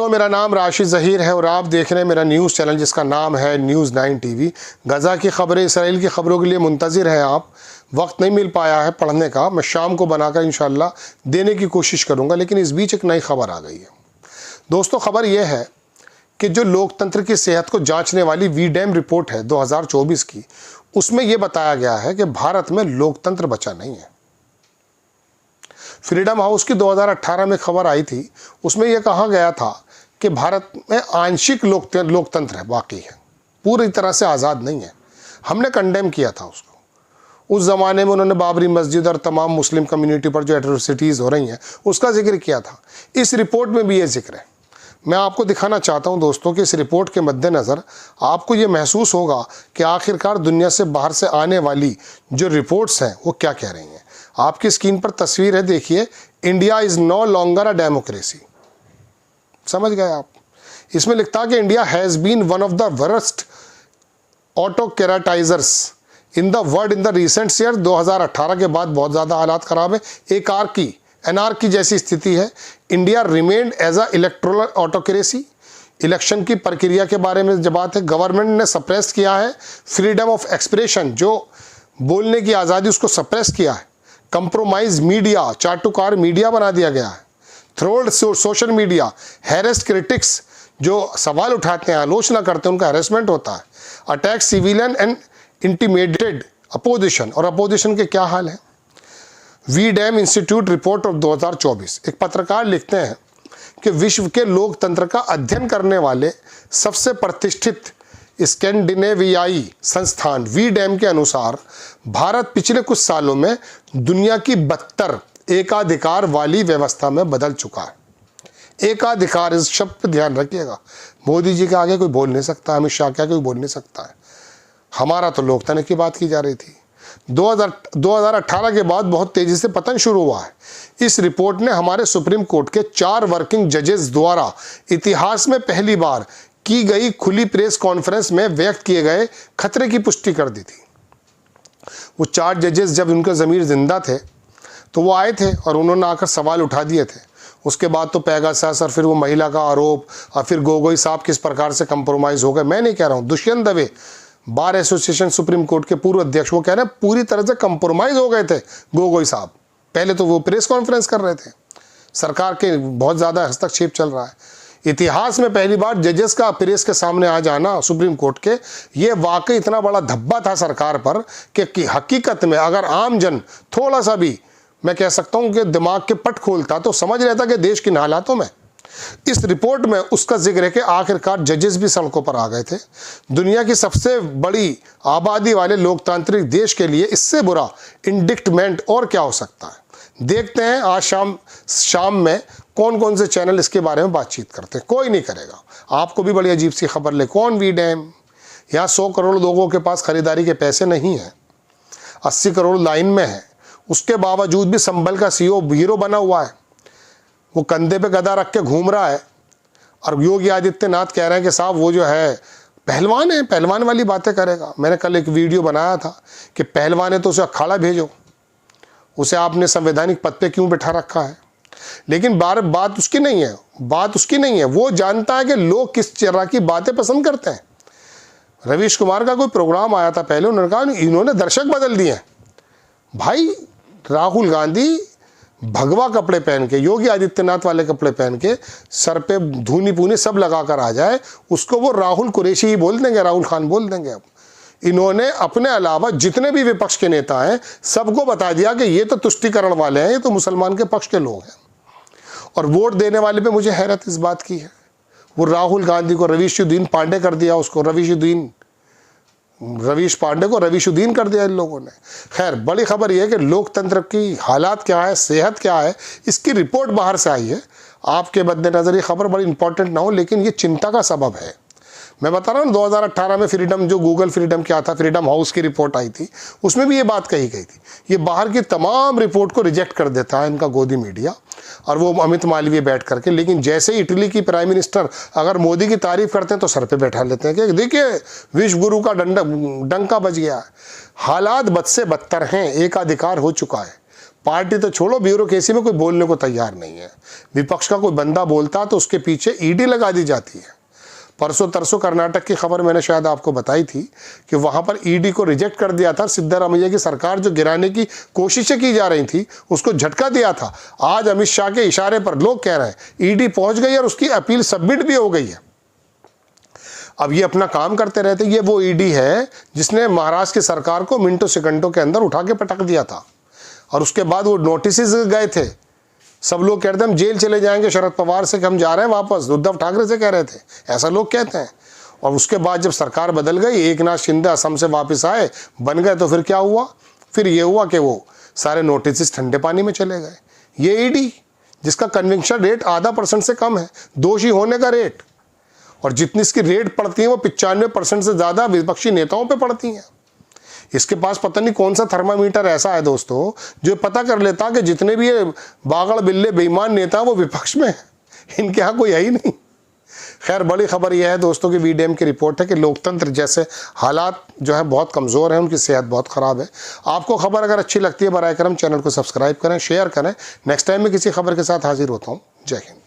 दोस्तों, मेरा नाम राशिद ज़हीर है और आप देख रहे हैं मेरा न्यूज़ चैनल जिसका नाम है न्यूज़ 9 टीवी। गज़ा की खबरें, इसराइल की खबरों के लिए मुंतज़िर हैं आप। वक्त नहीं मिल पाया है पढ़ने का, मैं शाम को बनाकर इंशाल्लाह देने की कोशिश करूँगा, लेकिन इस बीच एक नई खबर आ गई है। दोस्तों, खबर यह है कि जो लोकतंत्र की सेहत को जाँचने वाली वीडैम रिपोर्ट है 2024 की, उसमें यह बताया गया है कि भारत में लोकतंत्र बचा नहीं है। फ्रीडम हाउस की 2018 में खबर आई थी, उसमें यह कहा गया था कि भारत में आंशिक लोकतंत्र है, बाकी है, पूरी तरह से आज़ाद नहीं है। हमने कंडेम किया था उसको। उस ज़माने में उन्होंने बाबरी मस्जिद और तमाम मुस्लिम कम्युनिटी पर जो एट्रोसिटीज़ हो रही हैं उसका जिक्र किया था। इस रिपोर्ट में भी ये जिक्र है। मैं आपको दिखाना चाहता हूं दोस्तों कि इस रिपोर्ट के मद्देनज़र आपको ये महसूस होगा कि आखिरकार दुनिया से बाहर से आने वाली जो रिपोर्ट्स हैं वो क्या कह रही हैं। आपकी स्क्रीन पर तस्वीर है, देखिए। India is no longer a democracy. समझ गए आप? इसमें लिखता है कि India has been one of the worst autocratisers in the world in the recent year. 2018 के बाद बहुत ज़्यादा हालात ख़राब है, एनार्की जैसी स्थिति है। India remained as a electoral autocracy. Election की प्रक्रिया के बारे में जब बात है, गवर्नमेंट ने सप्रेस किया है फ्रीडम ऑफ एक्सप्रेशन, जो बोलने की आज़ादी, उसको सप्रेस किया है। कंप्रोमाइज मीडिया, चाटुकार मीडिया बना दिया गया है। थ्रोल्ड सोशल मीडिया, हैरेस्ड क्रिटिक्स, जो सवाल उठाते हैं, आलोचना करते हैं, उनका हैरेसमेंट होता है। Attack civilian and intimidated opposition, और अपोजिशन के क्या हाल है। वीडैम इंस्टीट्यूट रिपोर्ट ऑफ 2024, एक पत्रकार लिखते हैं कि विश्व के लोकतंत्र का अध्ययन करने वाले सबसे प्रतिष्ठित स्कैंडिनेवियाई संस्थान वीडैम के अनुसार भारत पिछले कुछ सालों में दुनिया की बदतर एकाधिकार वाली व्यवस्था में बदल चुका है। एकाधिकार, इस शब्द पर ध्यान रखिएगा। मोदी जी के आगे कोई बोल नहीं सकता, अमित शाह के आगे कोई बोल नहीं सकता है। हमारा तो लोकतंत्र की बात की जा रही थी। 2018 के बाद बहुत तेजी से पतन शुरू हुआ है। इस रिपोर्ट ने हमारे सुप्रीम कोर्ट के 4 वर्किंग जजेस द्वारा इतिहास में पहली बार की गई खुली प्रेस कॉन्फ्रेंस में व्यक्त किए गए खतरे की पुष्टि कर दी थी। वो 4 जजेस जब उनके ज़मीर जिंदा थे तो वो आए थे और उन्होंने आकर सवाल उठा दिए थे। उसके बाद तो पेगासस और फिर वो महिला का आरोप और फिर गोगोई साहब किस प्रकार से कंप्रोमाइज़ हो गए। मैं नहीं कह रहा हूँ, Dushyant Dave, bar association supreme court के पूर्व अध्यक्ष, वो कह रहे हैं पूरी तरह से कंप्रोमाइज़ हो गए थे गोगोई साहब। पहले तो वो प्रेस कॉन्फ्रेंस कर रहे थे, सरकार के बहुत ज़्यादा हस्तक्षेप चल रहा है। इतिहास में पहली बार जजेस का प्रेस के सामने आ जाना सुप्रीम कोर्ट के, ये वाकई इतना बड़ा धब्बा था सरकार पर कि हकीकत में अगर आम जन थोड़ा सा भी, मैं कह सकता हूं कि दिमाग के पट खोलता तो समझ रहता कि देश किन हालातों में। इस रिपोर्ट में उसका जिक्र है कि आखिरकार जजेस भी सड़कों पर आ गए थे। दुनिया की सबसे बड़ी आबादी वाले लोकतांत्रिक देश के लिए इससे बुरा इंडिक्टमेंट और क्या हो सकता है। देखते हैं आज शाम में कौन कौन से चैनल इसके बारे में बातचीत करते हैं। कोई नहीं करेगा। आपको भी बड़ी अजीब सी खबर ले, कौन वीडैम, यहाँ 100 करोड़ लोगों के पास खरीदारी के पैसे नहीं हैं, 80 करोड़ लाइन में है, उसके बावजूद भी संभल का सीईओ हीरो बना हुआ है। वो कंधे पे गदा रख के घूम रहा है और योगी आदित्यनाथ कह रहे हैं कि साहब वो जो है पहलवान है, पहलवान वाली बातें करेगा। मैंने कल एक वीडियो बनाया था कि पहलवान है तो उसे अखाड़ा भेजो, उसे आपने संवैधानिक पद पे क्यों बैठा रखा है। लेकिन बात उसकी नहीं है, वो जानता है कि लोग किस तरह की बातें पसंद करते हैं। रवीश कुमार का कोई प्रोग्राम आया था पहले, उन्होंने कहा इन्होंने दर्शक बदल दिए हैं। भाई, राहुल गांधी भगवा कपड़े पहन के, योगी आदित्यनाथ वाले कपड़े पहन के, सर पे धूनी पूनी सब लगा कर आ जाए, उसको वो राहुल कुरैशी ही बोल देंगे, राहुल खान बोल देंगे। अब इन्होंने अपने अलावा जितने भी विपक्ष के नेता हैं सबको बता दिया कि ये तो तुष्टीकरण वाले हैं, ये तो मुसलमान के पक्ष के लोग हैं। और वोट देने वाले पे मुझे हैरत इस बात की है, वो राहुल गांधी को रवीशुद्दीन पांडे कर दिया, उसको रवीश पांडे को रवीशुद्दीन कर दिया इन लोगों ने। खैर, बड़ी खबर यह है कि लोकतंत्र की हालात क्या है, सेहत क्या है, इसकी रिपोर्ट बाहर से आई है। आपके मद्देनज़र ये खबर बड़ी इंपॉर्टेंट ना हो, लेकिन ये चिंता का सबब है। मैं बता रहा हूँ 2018 में फ्रीडम, जो गूगल फ्रीडम क्या था, फ्रीडम हाउस की रिपोर्ट आई थी, उसमें भी ये बात कही गई थी। ये बाहर की तमाम रिपोर्ट को रिजेक्ट कर देता है इनका गोदी मीडिया, और वो अमित मालवीय बैठ करके। लेकिन जैसे इटली की प्राइम मिनिस्टर अगर मोदी की तारीफ करते हैं तो सर पे बैठा लेते हैं कि देखिए विश्व गुरु का डंका बज गया है। हालात बद से बदतर हैं, एकाधिकार हो चुका है, पार्टी तो छोड़ो, ब्यूरोक्रेसी में कोई बोलने को तैयार नहीं है। विपक्ष का कोई बंदा बोलता तो उसके पीछे ईडी लगा दी जाती है। परसों तरसों कर्नाटक की खबर मैंने शायद आपको बताई थी कि वहाँ पर ईडी को रिजेक्ट कर दिया था। सिद्धरामैया की सरकार जो गिराने की कोशिशें की जा रही थी उसको झटका दिया था। आज अमित शाह के इशारे पर लोग कह रहे हैं ईडी पहुँच गई और उसकी अपील सबमिट भी हो गई है। अब ये अपना काम करते रहते। ये वो ईडी है जिसने महाराष्ट्र की सरकार को मिनटों सेकंडों के अंदर उठा के पटक दिया था और उसके बाद वो नोटिस गए थे। सब लोग कहते हैं हम जेल चले जाएंगे शरद पवार से कि हम जा रहे हैं वापस, उद्धव ठाकरे से कह रहे थे, ऐसा लोग कहते हैं। और उसके बाद जब सरकार बदल गई, एक नाथ शिंदे असम से वापस आए, बन गए, तो फिर क्या हुआ? फिर ये हुआ कि वो सारे नोटिस ठंडे पानी में चले गए। ये ईडी जिसका कन्विक्शन रेट 0.5% से कम है, दोषी होने का रेट, और जितनी इसकी रेट पड़ती है वो 95% से ज़्यादा विपक्षी नेताओं पे पड़ती हैं। इसके पास पता नहीं कौन सा थर्मामीटर ऐसा है दोस्तों जो पता कर लेता कि जितने भी ये बागड़ बिल्ले बेईमान नेता वो विपक्ष में है, इनके यहाँ कोई है ही नहीं। खैर, बड़ी खबर यह है दोस्तों कि वीडीएम की रिपोर्ट है कि लोकतंत्र जैसे हालात जो है बहुत कमज़ोर हैं, उनकी सेहत बहुत ख़राब है। आपको खबर अगर अच्छी लगती है बराए करम चैनल को सब्सक्राइब करें, शेयर करें। नेक्स्ट टाइम मैं किसी खबर के साथ हाजिर होता हूँ। जय हिंद।